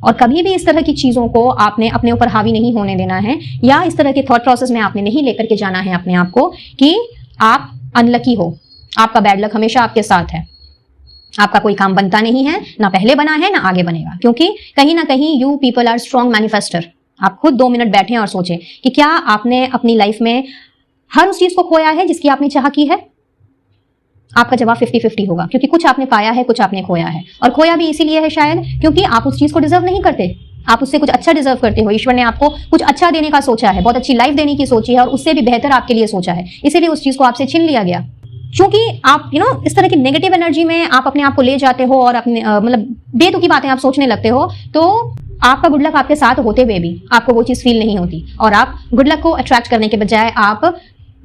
और कभी भी इस तरह की चीजों को आपने अपने ऊपर हावी नहीं होने देना है, या इस तरह के थॉट प्रोसेस में आपने नहीं लेकर के जाना है अपने आप को कि आप अनलकी हो, आपका बैड लक हमेशा आपके साथ है, आपका कोई काम बनता नहीं है, ना पहले बना है ना आगे बनेगा। क्योंकि कहीं ना कहीं you people are strong manifester. आप खुद 2 मिनट बैठे और सोचें कि क्या आपने अपनी लाइफ में हर उस चीज को खोया है जिसकी आपने चाह की है? आपका जवाब 50-50 होगा, क्योंकि कुछ आपने पाया है, कुछ आपने खोया है। और खोया भी इसीलिए है शायद क्योंकि आप उस चीज को डिजर्व नहीं करते, आप उससे कुछ अच्छा डिजर्व करते हो। ईश्वर ने आपको कुछ अच्छा देने का सोचा है, बहुत अच्छी लाइफ देने की सोची है और उससे भी बेहतर आपके लिए सोचा है, इसीलिए उस चीज को आपसे छीन लिया गया। क्योंकि आप इस तरह की नेगेटिव एनर्जी में आप अपने आप को ले जाते हो और अपने मतलब बेतुकी बातें आप सोचने लगते हो, तो आपका गुड लक आपके साथ होते हुए भी आपको वो चीज फील नहीं होती और आप गुड लक को अट्रैक्ट करने के बजाय आप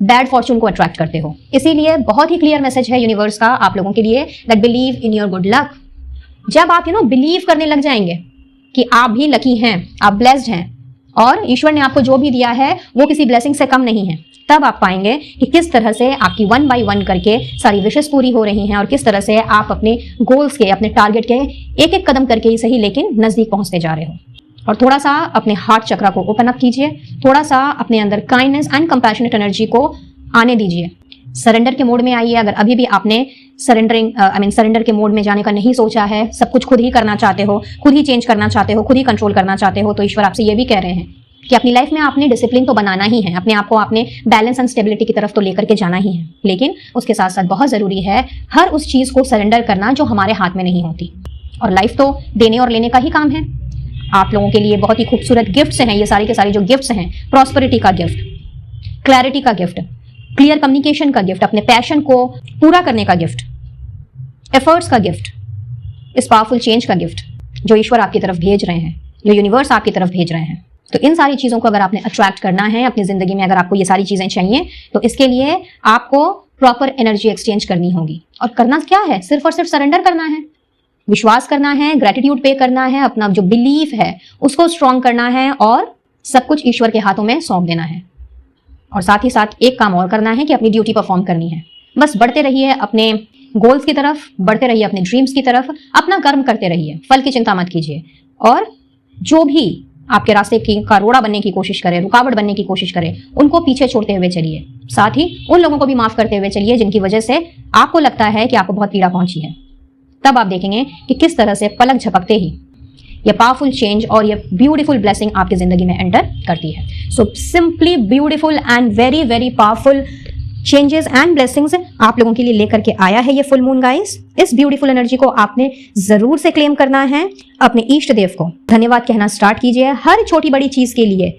बैड फॉर्चून को अट्रैक्ट करते हो। इसीलिए बहुत ही क्लियर मैसेज है यूनिवर्स का आप लोगों के लिए, that believe in your good luck. जब आप बिलीव करने लग जाएंगे कि आप भी लकी हैं, आप ब्लेस्ड हैं और ईश्वर ने आपको जो भी दिया है वो किसी ब्लेसिंग से कम नहीं है, तब आप पाएंगे कि किस तरह से आपकी 1 by 1 करके सारी विशेष पूरी हो रही हैं और किस तरह से आप अपने गोल्स के, अपने टारगेट के एक एक कदम करके ही सही लेकिन नजदीक पहुंचते जा रहे हो। और थोड़ा सा अपने हार्ट चक्रा को ओपन अप कीजिए, थोड़ा सा अपने अंदर काइंडनेस एंड कंपैशनेट एनर्जी को आने दीजिए, सरेंडर के मोड में आइए। अगर अभी भी आपने सरेंडर के मोड में जाने का नहीं सोचा है, सब कुछ खुद ही करना चाहते हो, खुद ही चेंज करना चाहते हो, खुद ही कंट्रोल करना चाहते हो, तो ईश्वर आपसे ये भी कह रहे हैं कि अपनी लाइफ में आपने डिसिप्लिन तो बनाना ही है, अपने आप को आपने बैलेंस एंड स्टेबिलिटी की तरफ तो लेकर के जाना ही है, लेकिन उसके साथ साथ बहुत जरूरी है हर उस चीज को सरेंडर करना जो हमारे हाथ में नहीं होती। और लाइफ तो देने और लेने का ही काम है। आप लोगों के लिए बहुत ही खूबसूरत गिफ्ट्स हैं ये सारे के सारे जो गिफ्ट्स हैं, प्रॉस्पेरिटी का गिफ्ट, क्लैरिटी का गिफ्ट, क्लियर कम्युनिकेशन का गिफ्ट, अपने पैशन को पूरा करने का गिफ्ट, एफर्ट्स का गिफ्ट, इस पावरफुल चेंज का गिफ्ट जो ईश्वर आपकी तरफ भेज रहे हैं, जो यूनिवर्स आपकी तरफ भेज रहे हैं। तो इन सारी चीजों को अगर आपने अट्रैक्ट करना है अपनी जिंदगी में, अगर आपको ये सारी चीजें चाहिए, तो इसके लिए आपको प्रॉपर एनर्जी एक्सचेंज करनी होगी। और करना क्या है? सिर्फ और सिर्फ सरेंडर करना है, विश्वास करना है, ग्रेटिट्यूड पे करना है, अपना जो बिलीफ है उसको स्ट्रॉन्ग करना है और सब कुछ ईश्वर के हाथों में सौंप देना है। और साथ ही साथ एक काम और करना है कि अपनी ड्यूटी परफॉर्म करनी है। बस बढ़ते रहिए अपने गोल्स की तरफ, बढ़ते रहिए अपने ड्रीम्स की तरफ, अपना कर्म करते रहिए, फल की चिंता मत कीजिए। और जो भी आपके रास्ते का रोड़ा बनने की कोशिश करे, रुकावट बनने की कोशिश करे, उनको पीछे छोड़ते हुए चलिए। साथ ही उन लोगों को भी माफ करते हुए चलिए जिनकी वजह से आपको लगता है कि आपको बहुत पीड़ा पहुंची है। तब आप देखेंगे कि किस तरह से पलक झपकते ही ये पावरफुल चेंज और ये ब्यूटीफुल ब्लेसिंग आपकी जिंदगी में एंटर करती है। So simply beautiful and very very powerful changes and blessings आप लोगों के लिए लेकर के आया है ये फुल मून गाइस। इस ब्यूटीफुल एनर्जी को आपने जरूर से क्लेम करना है। अपने इष्ट देव को धन्यवाद कहना स्टार्ट कीजिए हर छोटी बड़ी चीज के लिए।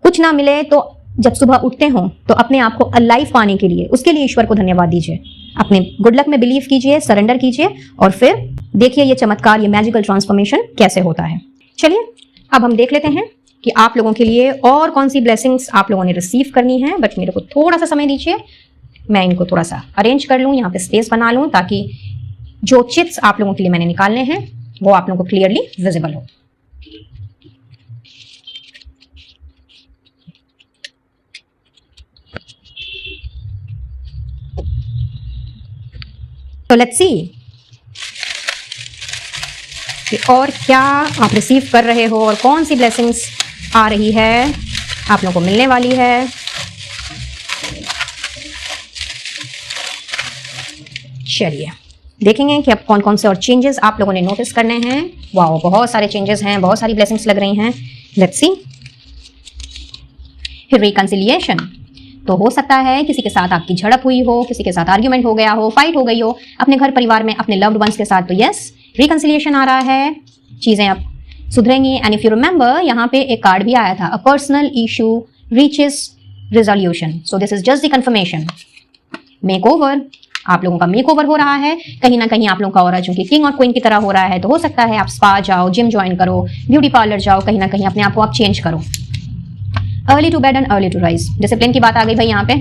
कुछ ना मिले तो जब सुबह उठते हो तो अपने आप को अलाइव पाने के लिए, उसके लिए ईश्वर को धन्यवाद दीजिए। अपने गुड लक में बिलीव कीजिए, सरेंडर कीजिए और फिर देखिए ये चमत्कार, ये मैजिकल ट्रांसफॉर्मेशन कैसे होता है। चलिए अब हम देख लेते हैं कि आप लोगों के लिए और कौन सी ब्लेसिंग्स आप लोगों ने रिसीव करनी है। बट मेरे को थोड़ा सा समय दीजिए, मैं इनको थोड़ा सा अरेंज कर लूँ, यहाँ पे स्पेस बना लूँ ताकि जो चिट्स आप लोगों के लिए मैंने निकालने हैं वो आप लोगों को क्लियरली विजिबल हो। तो लेट्स सी कि और क्या आप रिसीव कर रहे हो और कौन सी ब्लेसिंग्स आ रही है, आप लोगों को मिलने वाली है। चलिए देखेंगे कि अब कौन कौन से और चेंजेस आप लोगों ने नोटिस करने हैं। वाओ, बहुत सारे चेंजेस हैं, बहुत सारी ब्लेसिंग्स लग रही हैं। Let's see. रिकंसिलिएशन, तो हो सकता है किसी के साथ आपकी झड़प हुई हो, किसी के साथ आर्ग्यूमेंट हो गया हो, फाइट हो गई हो अपने घर परिवार में, अपने लव्ड वंस के साथ। तो यस, रिकंसिलिएशन आ रहा है, चीजें अब सुधरेंगी। एंड इफ यू रिमेंबर, यहाँ पे एक कार्ड भी आया था, a personal issue reaches resolution. So this is just the confirmation. Make over, आप लोगों का मेक ओवर हो रहा है। कहीं ना कहीं आप लोगों का ऑरा चूंकि किंग और क्वीन की तरह हो रहा है, तो हो सकता है आप स्पा जाओ, जिम ज्वाइन करो, ब्यूटी पार्लर जाओ, कहीं ना कहीं अपने आप को आप चेंज करो। Early to bed and early to rise, discipline की बात आ गई भाई यहाँ पे,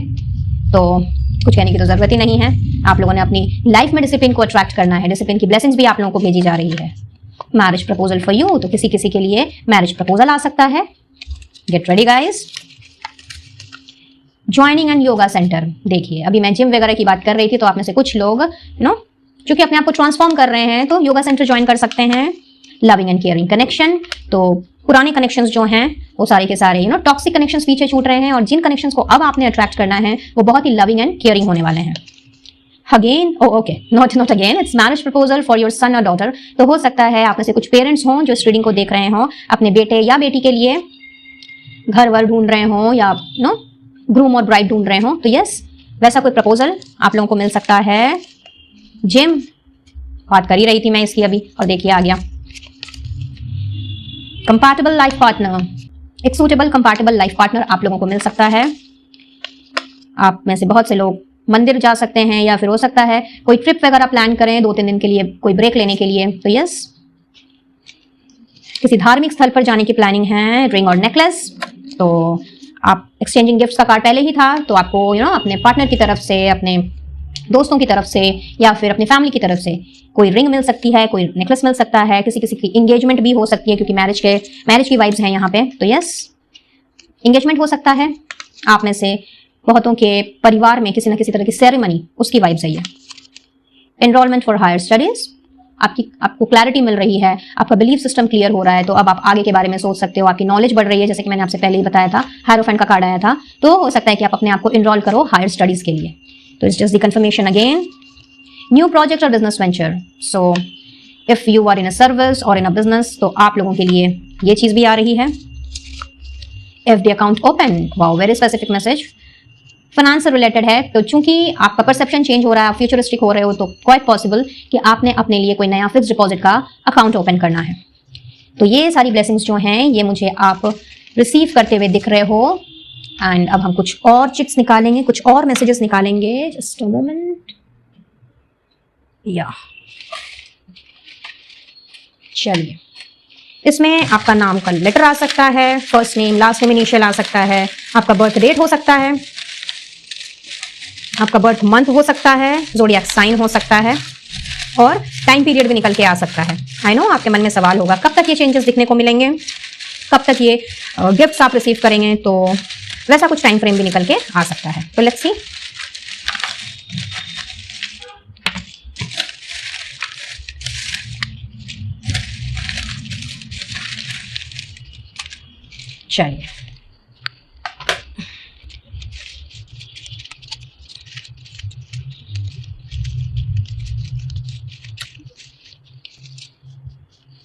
तो कुछ कहने की तो जरूरत ही नहीं है। आप लोगों ने अपनी लाइफ में डिसिप्लिन को अट्रैक्ट करना है। डिसिप्लिन की ब्लेसिंग्स भी आप लोगों को भेजी जा रही है। मैरिज प्रपोजल फॉर यू, तो किसी किसी के लिए मैरिज प्रपोजल आ सकता है। Get ready guys. Joining and yoga centre, देखिए अभी मैं जिम वगैरह की बात कर रही थी, तो आप में से कुछ लोग चूंकि अपने आप को ट्रांसफॉर्म कर रहे हैं तो योगा सेंटर ज्वाइन कर सकते हैं। Loving and caring connection. तो पुराने कनेक्शंस जो हैं वो सारे के सारे टॉक्सिक कनेक्शंस पीछे छूट रहे हैं, और जिन कनेक्शंस को अब आपने अट्रैक्ट करना है वो बहुत ही लविंग एंड केयरिंग होने वाले हैं। Again not again, it's marriage proposal for your son और डॉटर। तो हो सकता है आप में से कुछ पेरेंट्स हों जो इस रीडिंग को देख रहे हों, अपने बेटे या बेटी के लिए घर वर ढूंढ रहे हों या ग्रूम और ब्राइड ढूंढ रहे हों। तो यस, वैसा कोई प्रपोजल आप लोगों को मिल सकता है। जिम, बात कर ही रही थी मैं इसकी अभी, और देखिए आ गया। कंपैटिबल लाइफ पार्टनर, एक सूटेबल कंपैटिबल लाइफ पार्टनर आप लोगों को मिल सकता है। आप में से बहुत से लोग मंदिर जा सकते हैं, या फिर हो सकता है कोई ट्रिप वगैरह प्लान करें 2-3 दिन के लिए, कोई ब्रेक लेने के लिए। तो यस, किसी धार्मिक स्थल पर जाने की प्लानिंग है। रिंग और नेकलेस, तो आप एक्सचेंजिंग गिफ्ट्स का कार्ड पहले ही था, तो आपको अपने पार्टनर की तरफ से, अपने दोस्तों की तरफ से, या फिर अपनी फैमिली की तरफ से कोई रिंग मिल सकती है, कोई नेकलेस मिल सकता है, किसी किसी की एंगेजमेंट भी हो सकती है, क्योंकि मैरिज की वाइब्स हैं यहाँ पे। तो यस, एंगेजमेंट हो सकता है। आप में से बहुतों के परिवार में किसी न किसी तरह की सेरेमनी, उसकी वाइब्स है ये। एनरोलमेंट फॉर हायर स्टडीज, आपको क्लैरिटी मिल रही है, आपका बिलीफ सिस्टम क्लियर हो रहा है, तो अब आप आगे के बारे में सोच सकते हो, आपकी नॉलेज बढ़ रही है, जैसे कि मैंने आपसे पहले ही बताया था, हायरोफेंट का कार्ड आया था। तो हो सकता है कि आप अपने आप को इनरोल करो हायर स्टडीज के लिए। तो it's just the confirmation again. New project और business venture, so if you are in a service और इन अ बिजनेस, तो आप लोगों के लिए ये चीज भी आ रही है। FD account open, wow, very specific message. Finance से रिलेटेड है, तो चूंकि आपका परसेप्शन चेंज हो रहा है, आप फ्यूचरिस्टिक हो रहे हो, तो क्वाइट पॉसिबल कि आपने अपने लिए कोई नया फिक्स डिपॉजिट का अकाउंट ओपन करना है। तो ये सारी ब्लेसिंग्स जो हैं ये मुझे आप रिसीव करते हुए दिख रहे हो। एंड अब हम कुछ और चिट्स निकालेंगे, कुछ और मैसेजेस निकालेंगे। Just a moment. या चलिए, इसमें आपका नाम का लेटर आ सकता है, first name, last name, initial आ सकता है, आपका बर्थ डेट हो सकता है, आपका बर्थ मंथ हो सकता है, ज़ोडिएक साइन हो सकता है, और टाइम पीरियड भी निकल के आ सकता है। आई नो आपके मन में सवाल होगा, कब तक ये चेंजेस दिखने को मिलेंगे, कब तक ये गिफ्ट्स आप रिसीव करेंगे। तो वैसा कुछ टाइम फ्रेम भी निकल के आ सकता है। तो लेट्स सी। चलिए,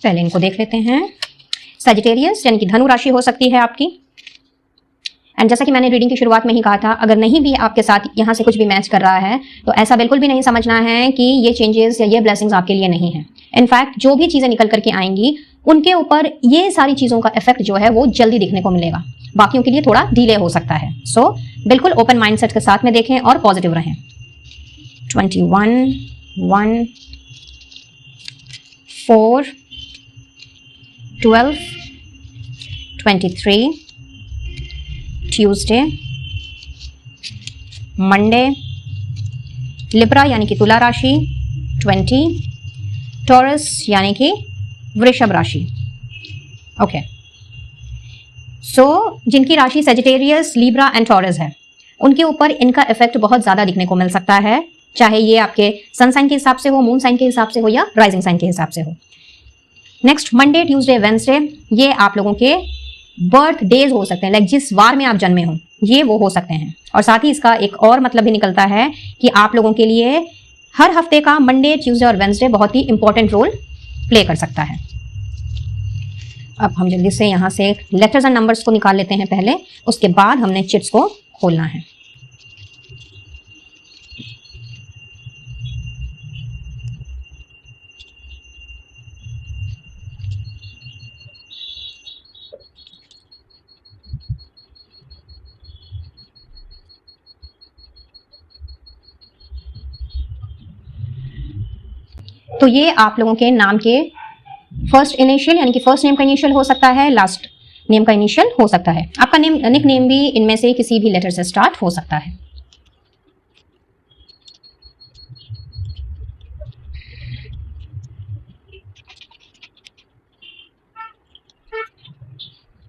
पहले इनको देख लेते हैं। सजिटेरियस यानी कि धनु राशि हो सकती है आपकी। एंड जैसा कि मैंने रीडिंग की शुरुआत में ही कहा था, अगर नहीं भी आपके साथ यहाँ से कुछ भी मैच कर रहा है, तो ऐसा बिल्कुल भी नहीं समझना है कि ये चेंजेस या ये ब्लेसिंग्स आपके लिए नहीं है। इनफैक्ट जो भी चीजें निकल करके आएंगी, उनके ऊपर ये सारी चीजों का इफेक्ट जो है वो जल्दी दिखने को मिलेगा, बाकियों के लिए थोड़ा डिले हो सकता है। सो बिल्कुल ओपन माइंडसेट के साथ में देखें और पॉजिटिव रहें। 21, 1, 4, 12, 23, ट्यूसडे, मंडे, लिब्रा यानी कि तुला राशि, 20, टॉरस यानी कि वृषभ राशि। ओके, सो जिनकी राशि सेजिटेरियस, लिब्रा एंड टॉरस है, उनके ऊपर इनका इफेक्ट बहुत ज्यादा दिखने को मिल सकता है, चाहे ये आपके सन साइन के हिसाब से हो, मून साइन के हिसाब से हो, या राइजिंग साइन के हिसाब से हो। नेक्स्ट मंडे, ट्यूसडे, वेंसडे, ये आप लोगों के बर्थ डेज हो सकते हैं, लाइक जिस वार में आप जन्मे हो, ये वो हो सकते हैं। और साथ ही इसका एक और मतलब भी निकलता है कि आप लोगों के लिए हर हफ्ते का मंडे, ट्यूसडे और वेंसडे बहुत ही इंपॉर्टेंट रोल प्ले कर सकता है। अब हम जल्दी से यहाँ से लेटर्स एंड नंबर्स को निकाल लेते हैं पहले, उसके बाद हमने चिट्स को खोलना है। तो ये आप लोगों के नाम के फर्स्ट इनिशियल यानी कि फर्स्ट नेम का इनिशियल हो सकता है, लास्ट नेम का इनिशियल हो सकता है। आपका नेम, निक नेम भी इनमें से किसी भी लेटर से स्टार्ट हो सकता है।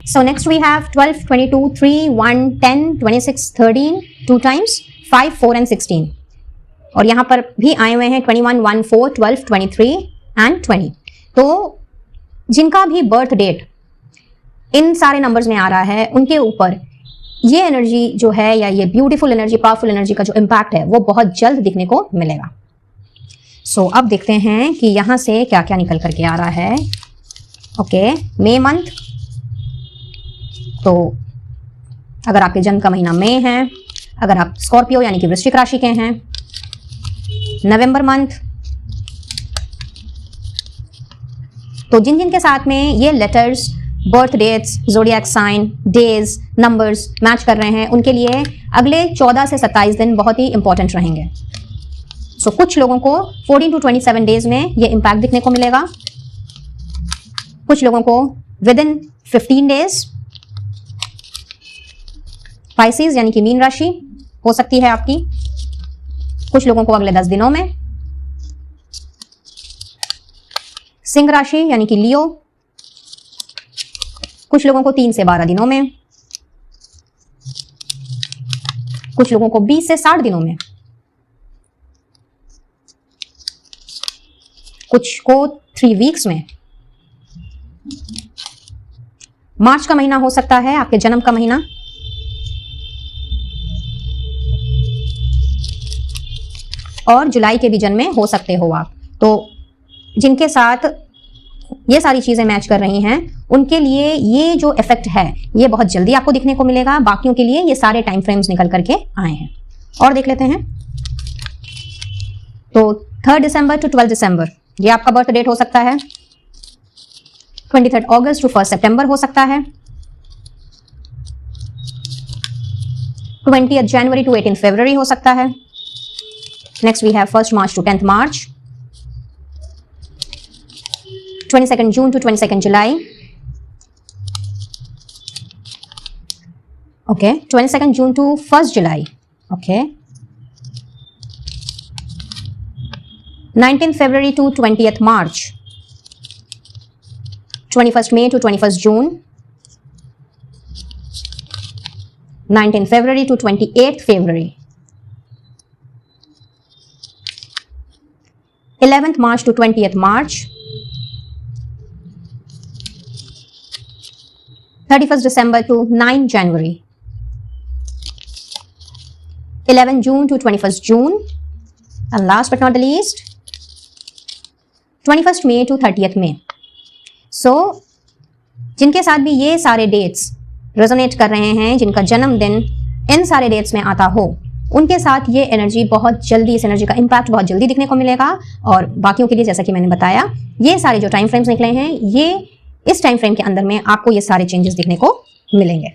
So next we have 12, 22, 3, 1, 10, 26, 13, 2 times, 5, 4 and 16. और यहाँ पर भी आए हुए हैं 21, 1, 4, 12, 23 एंड 20। तो जिनका भी बर्थ डेट इन सारे नंबर्स में आ रहा है, उनके ऊपर ये एनर्जी जो है या ये ब्यूटीफुल एनर्जी, पावरफुल एनर्जी का जो इम्पैक्ट है वो बहुत जल्द दिखने को मिलेगा। सो अब देखते हैं कि यहां से क्या क्या निकल करके आ रहा है। ओके, मई मंथ, तो अगर आपके जन्म का महीना मई है, अगर आप स्कॉर्पियो यानी कि वृश्चिक राशि के हैं, नवंबर मंथ, तो जिन जिन के साथ में ये letters, birth dates, zodiac sign, days, numbers match कर रहे हैं, उनके लिए अगले 14 से 27 दिन बहुत ही इंपॉर्टेंट रहेंगे। सो कुछ लोगों को 14 to 27 डेज में ये इम्पैक्ट दिखने को मिलेगा, कुछ लोगों को विद इन 15 डेज। पाइसेस यानी कि मीन राशि हो सकती है आपकी, कुछ लोगों को अगले 10 दिनों में। सिंह राशि यानी कि लियो, कुछ लोगों को 3 से 12 दिनों में, कुछ लोगों को 20 से 60 दिनों में, कुछ को 3 वीक्स में। मार्च का महीना हो सकता है आपके जन्म का महीना, और जुलाई के भी जन्म में हो सकते हो आप। तो जिनके साथ ये सारी चीजें मैच कर रही हैं, उनके लिए ये जो इफेक्ट है ये बहुत जल्दी आपको दिखने को मिलेगा। बाकियों के लिए ये सारे टाइम फ्रेम्स निकल करके आए हैं। और देख लेते हैं, तो 3 दिसंबर to 12 दिसंबर ये आपका बर्थ डेट हो सकता है। 23 अगस्त to 1 सितंबर हो सकता है। 20 जनवरी to 18 फरवरी हो सकता है। Next we have 1 March to 10 March, 22 June to 22 July, okay, 22 June to 1 July, okay, 19 February to 20 March, 21 May to 21 June, 19 February to 28 February, 11th March to 20th March, 31st December to 9 January, 11 June to 21st June, and last but not the least, 21st May to 30th May. So, जिनके साथ भी ये सारे dates resonate कर रहे हैं, जिनका जन्मदिन इन सारे डेट्स में आता हो, उनके साथ ये एनर्जी बहुत जल्दी, इस एनर्जी का इम्पैक्ट बहुत जल्दी दिखने को मिलेगा। और बाकियों के लिए जैसा कि मैंने बताया, ये सारे जो टाइम फ्रेम्स निकले हैं, ये इस टाइम फ्रेम के अंदर में आपको ये सारे चेंजेस दिखने को मिलेंगे।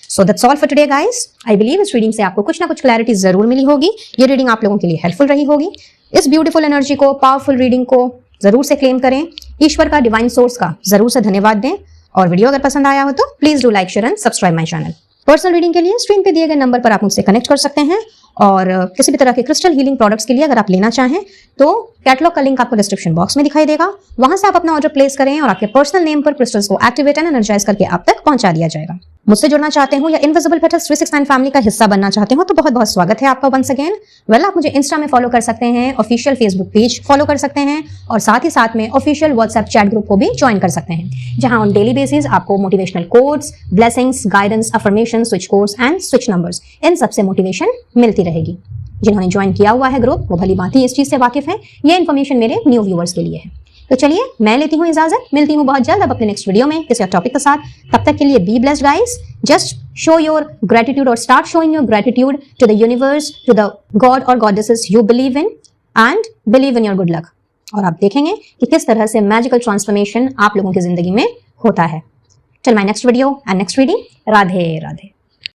So that's all for today guys. I believe इस रीडिंग से आपको कुछ ना कुछ क्लैरिटी जरूर मिली होगी। ये रीडिंग आप लोगों के लिए हेल्पफुल रही होगी। इस ब्यूटीफुल एनर्जी को, पावरफुल रीडिंग को जरूर से क्लेम करें। ईश्वर का, डिवाइन सोर्स का जरूर से धन्यवाद दें। और वीडियो अगर पसंद आया हो तो please do like, share and subscribe my channel. Personal reading के लिए स्क्रीन पे दिए गए नंबर पर आप मुझसे कनेक्ट कर सकते हैं। और किसी भी तरह के क्रिस्टल हीलिंग प्रोडक्ट्स के लिए अगर आप लेना चाहें तो कैटलॉग का लिंक आपको डिस्क्रिप्शन बॉक्स में दिखाई देगा। वहां से आप अपना ऑर्डर प्लेस करें और आपके पर्सनल नेम पर क्रिस्टल्स को एक्टिवेट एंड एनर्जाइज करके आप तक पहुंचा दिया जाएगा। मुझसे जुड़ना चाहते हो या इनविजिबल पेटल्स 369 फैमिली का हिस्सा बनना चाहते हो तो बहुत बहुत स्वागत है आपका वंस अगेन। वेल, आप मुझे इंस्टा में फॉलो कर सकते हैं, ऑफिशियल फेसबुक पेज फॉलो कर सकते हैं और साथ ही साथ में ऑफिशियल व्हाट्सएप चैट ग्रुप को भी ज्वाइन कर सकते हैं, जहां ऑन डेली बेसिस आपको motivational quotes, blessings, guidance, affirmation, switch course and switch numbers, इन सबसे मोटिवेशन मिलती रहेगी। जिन्होंने ज्वाइन किया हुआ है ग्रुप, वो भली भांति इस चीज से वाकिफ है। ये इन्फॉर्मेशन मेरे न्यू व्यूअर्स के लिए है। तो चलिए, मैं लेती हूँ इजाजत, मिलती हूँ बहुत जल्द अब अपने नेक्स्ट वीडियो में किसी और टॉपिक के साथ। तब तक के लिए be blessed guys. Just show your gratitude और start showing your gratitude to the universe, to the God और goddesses you believe in, and believe in your good luck. और आप देखेंगे कि किस तरह से मैजिकल ट्रांसफॉर्मेशन आप लोगों की जिंदगी में होता है। Till my next video and next reading, Radhe Radhe.